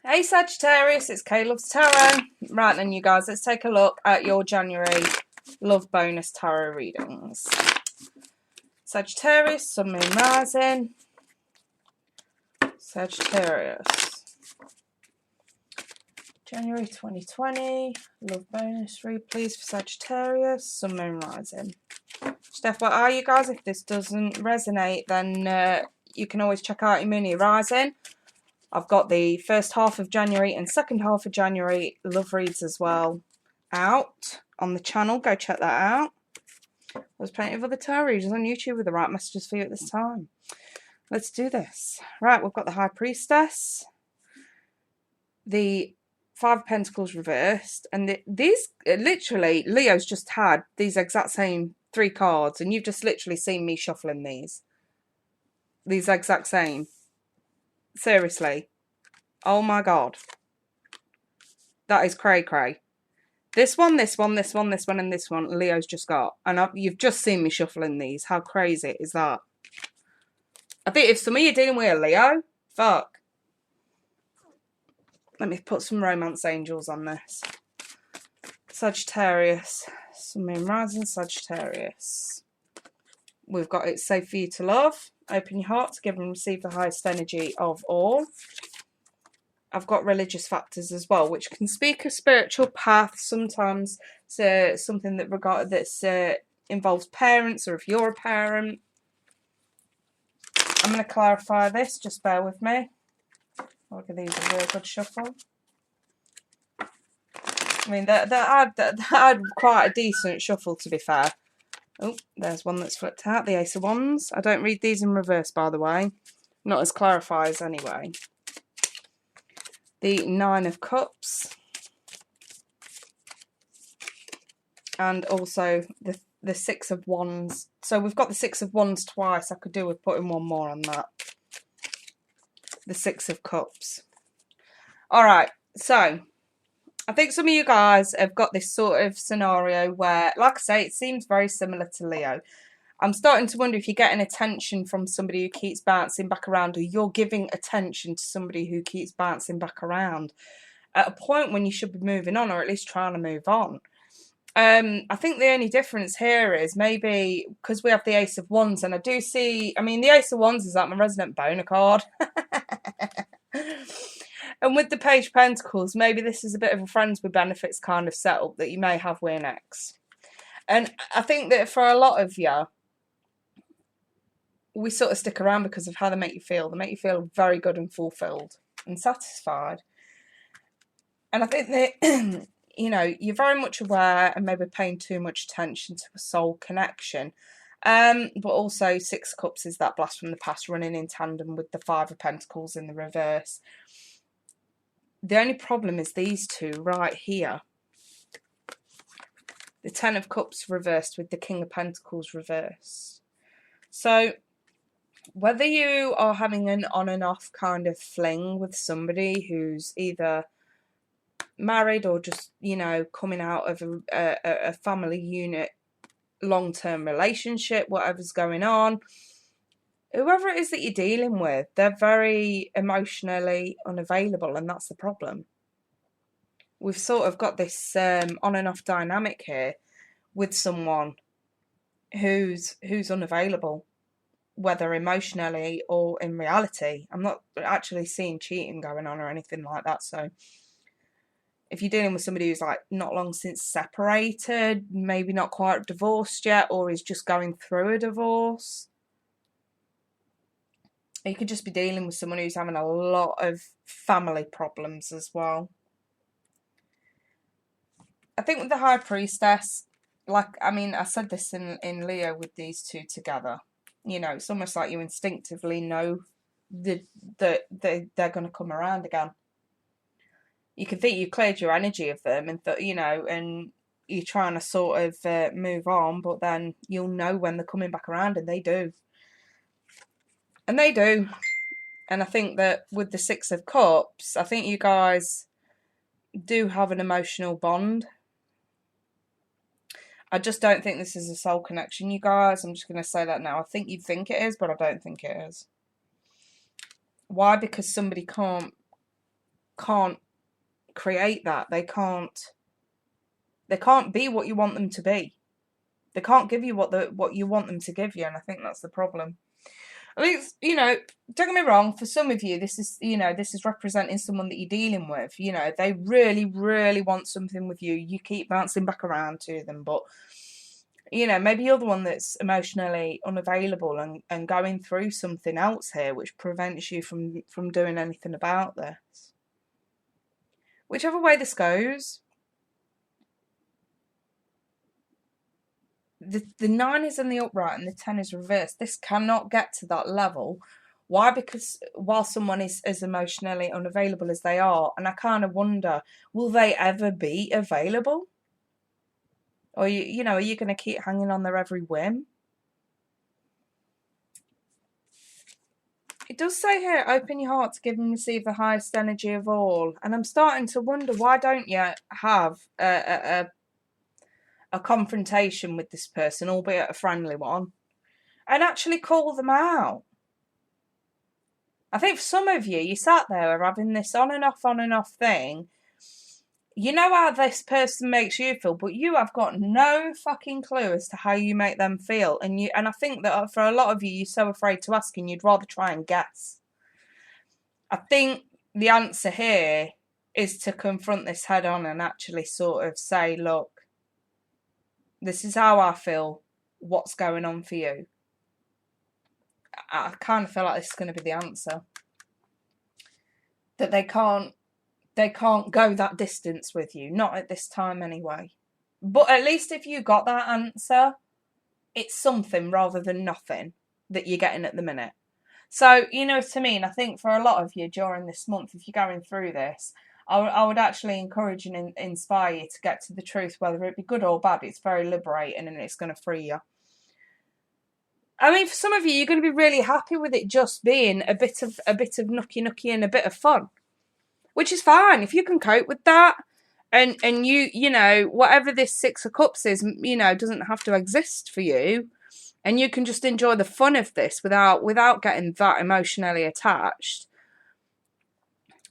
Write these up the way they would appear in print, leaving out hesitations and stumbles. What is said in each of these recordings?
Hey Sagittarius, it's Kay Loves Tarot. Right then, you guys, let's take a look at your January Love Bonus Tarot readings. Sagittarius, Sun, Moon, Rising. Sagittarius. January 2020. Love Bonus read, please, for Sagittarius, Sun, Moon, Rising. Just FYI, you guys, if this doesn't resonate, then you can always check out your Moon, your Rising. I've got the first half of January and second half of January love reads as well out on the channel. Go check that out. There's plenty of other tarot readers on YouTube with the right messages for you at this time. Let's do this. Right, we've got the High Priestess, the Five of Pentacles reversed, and these literally, Leo's just had these exact same three cards, and you've just literally seen me shuffling these exact same. Seriously. Oh my god. That is cray cray. This one, this one, this one, this one, and this one Leo's just got. And you've just seen me shuffling these. How crazy is that? I think if some of you are dealing with a Leo, fuck. Let me put some romance angels on this. Sagittarius. Sun, Moon, Rising, Sagittarius. We've got It's Safe for You to Love. Open your heart to give and receive the highest energy of all. I've got religious factors as well, which can speak of spiritual paths. Sometimes something that involves parents, or if you're a parent. I'm going to clarify this. Just bear with me. Look at these, a real good shuffle. I mean, that had quite a decent shuffle, to be fair. Oh, there's one that's flipped out. The Ace of Wands. I don't read these in reverse, by the way. Not as clarifiers, anyway. The Nine of Cups. And also the Six of Wands. So we've got the Six of Wands twice. I could do with putting one more on that. The Six of Cups. Alright, so I think some of you guys have got this sort of scenario where, like I say, it seems very similar to Leo. I'm starting to wonder if you're getting attention from somebody who keeps bouncing back around, or you're giving attention to somebody who keeps bouncing back around at a point when you should be moving on, or at least trying to move on. I think the only difference here is maybe because we have the Ace of Wands, and I do see, I mean, the Ace of Wands is like my resident boner card. And with the Page of Pentacles, maybe this is a bit of a friends with benefits kind of setup that you may have with an ex. And I think that for a lot of you, we sort of stick around because of how they make you feel. They make you feel very good and fulfilled and satisfied. And I think that, you know, you're very much aware and maybe paying too much attention to a soul connection. But also Six of Cups is that blast from the past running in tandem with the Five of Pentacles in the reverse. The only problem is these two right here. The Ten of Cups reversed with the King of Pentacles reversed. So whether you are having an on and off kind of fling with somebody who's either married or just, you know, coming out of a family unit, long-term relationship, whatever's going on, whoever it is that you're dealing with, they're very emotionally unavailable, and that's the problem. We've sort of got this on and off dynamic here with someone who's unavailable, whether emotionally or in reality. I'm not actually seeing cheating going on or anything like that. So if you're dealing with somebody who's like not long since separated, maybe not quite divorced yet, or is just going through a divorce, you could just be dealing with someone who's having a lot of family problems as well. I think with the High Priestess, like, I mean, I said this in Leo with these two together. You know, it's almost like you instinctively know that they're going to come around again. You can think you cleared your energy of them, and you know, and you're trying to sort of move on, but then you'll know when they're coming back around, and they do. And they do. And I think that with the Six of Cups, I think you guys do have an emotional bond. I just don't think this is a soul connection, you guys. I'm just going to say that now. I think you think it is, but I don't think it is. Why? Because somebody can't can't create that. They can't be what you want them to be. They can't give you what you want them to give you, and I think that's the problem. I mean, don't get me wrong, for some of you, this is representing someone that you're dealing with. They really, really want something with you. You keep bouncing back around to them, but, maybe you're the one that's emotionally unavailable and going through something else here, which prevents you from doing anything about this. Whichever way this goes, the 9 is in the upright and the 10 is reversed. This cannot get to that level. Why? Because while someone is as emotionally unavailable as they are, and I kind of wonder, will they ever be available? Or, are you going to keep hanging on their every whim? It does say here, open your heart to give and receive the highest energy of all. And I'm starting to wonder, why don't you have a confrontation with this person, albeit a friendly one, and actually call them out? I think for some of you, you sat there having this on and off thing. You know how this person makes you feel, but you have got no fucking clue as to how you make them feel. And I think that for a lot of you, you're so afraid to ask and you'd rather try and guess. I think the answer here is to confront this head on and actually sort of say, look, this is how I feel. What's going on for you? I kind of feel like this is going to be the answer. That they can't go that distance with you. Not at this time anyway. But at least if you got that answer, it's something rather than nothing that you're getting at the minute. So, you know what I mean? I think for a lot of you during this month, if you're going through this, I would actually encourage and inspire you to get to the truth, whether it be good or bad. It's very liberating and it's going to free you. I mean, for some of you, you're going to be really happy with it just being a bit of nookie and a bit of fun, which is fine if you can cope with that. And you whatever this 6 of Cups is, doesn't have to exist for you, and you can just enjoy the fun of this without getting that emotionally attached.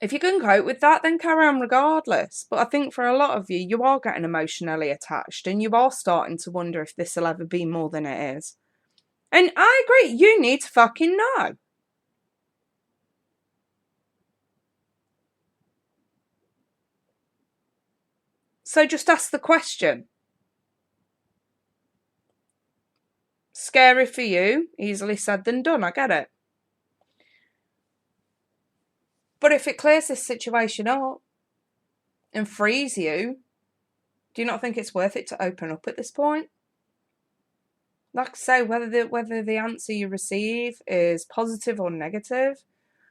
If you can cope with that, then carry on regardless. But I think for a lot of you, you are getting emotionally attached and you are starting to wonder if this will ever be more than it is. And I agree, you need to fucking know. So just ask the question. Scary for you, easily said than done, I get it. But if it clears this situation up and frees you, do you not think it's worth it to open up at this point? Like I say, whether the answer you receive is positive or negative,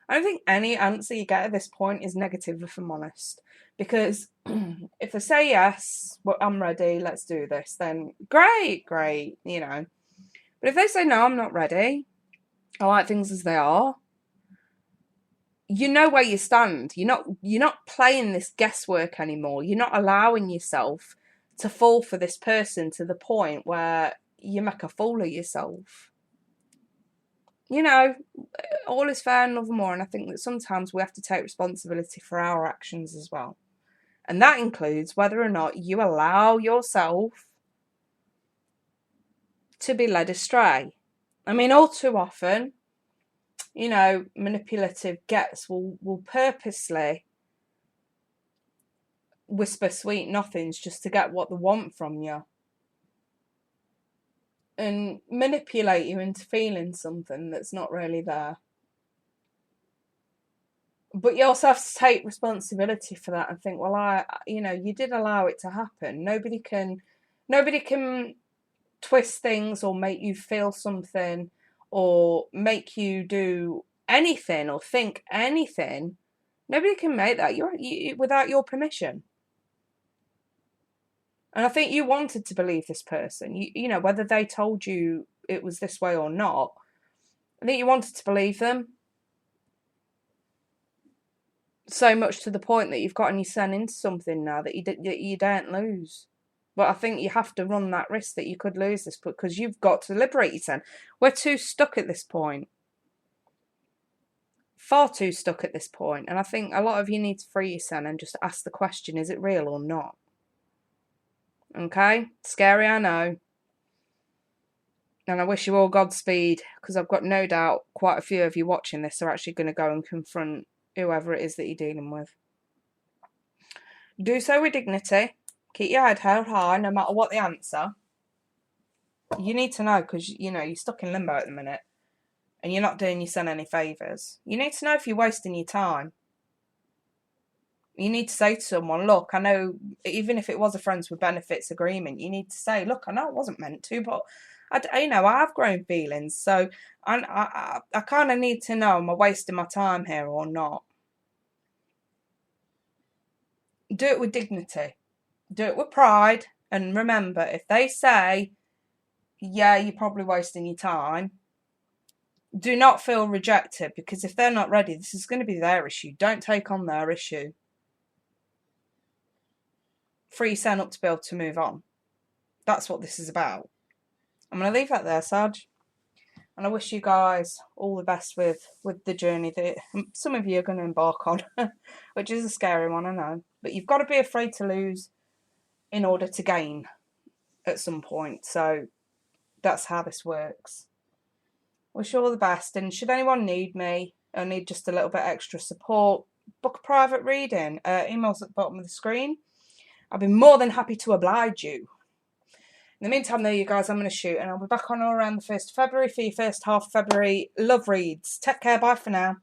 I don't think any answer you get at this point is negative, if I'm honest. Because if they say yes, well, I'm ready, let's do this, then great, But if they say no, I'm not ready, I like things as they are, you know where you stand. You're not playing this guesswork anymore. You're not allowing yourself to fall for this person to the point where you make a fool of yourself. All is fair in love and war, and I think that sometimes we have to take responsibility for our actions as well. And that includes whether or not you allow yourself to be led astray. I mean, all too often, manipulative gets will purposely whisper sweet nothings just to get what they want from you and manipulate you into feeling something that's not really there. But you also have to take responsibility for that and think, well, you did allow it to happen. Nobody can twist things or make you feel something or make you do anything or think anything. Nobody can make that without your permission. And I think you wanted to believe this person. Whether they told you it was this way or not, I think you wanted to believe them. So much to the point that you've gotten yourself into something now that you don't lose. But I think you have to run that risk that you could lose this, because you've got to liberate yourself. We're too stuck at this point. far too stuck at this point, and I think a lot of you need to free yourself and just ask the question, is it real or not? Okay? Scary, I know. And I wish you all Godspeed, because I've got no doubt quite a few of you watching this are actually going to go and confront whoever it is that you're dealing with. Do so with dignity. Keep your head held high no matter what the answer. You need to know, because, you know, you're stuck in limbo at the minute. And you're not doing yourself any favours. You need to know if you're wasting your time. You need to say to someone, look, I know, even if it was a friends with benefits agreement, you need to say, look, I know it wasn't meant to, but, I have grown feelings. So I kind of need to know, am I wasting my time here or not? Do it with dignity. Do it with pride. And remember, if they say, yeah, you're probably wasting your time, do not feel rejected, because if they're not ready, this is going to be their issue. Don't take on their issue. Free yourself up to be able to move on. That's what this is about. I'm going to leave that there, Sag. And I wish you guys all the best with the journey that some of you are going to embark on, which is a scary one, I know. But you've got to be afraid to lose in order to gain at some point. So that's how this works. Wish you all the best, and should anyone need me or need just a little bit extra support, book a private reading. Emails at the bottom of the screen. I'll be more than happy to oblige you. In the meantime, though, you guys, I'm going to shoot, and I'll be back on around the 1st of February for your first half of February love reads. Take care, bye for now.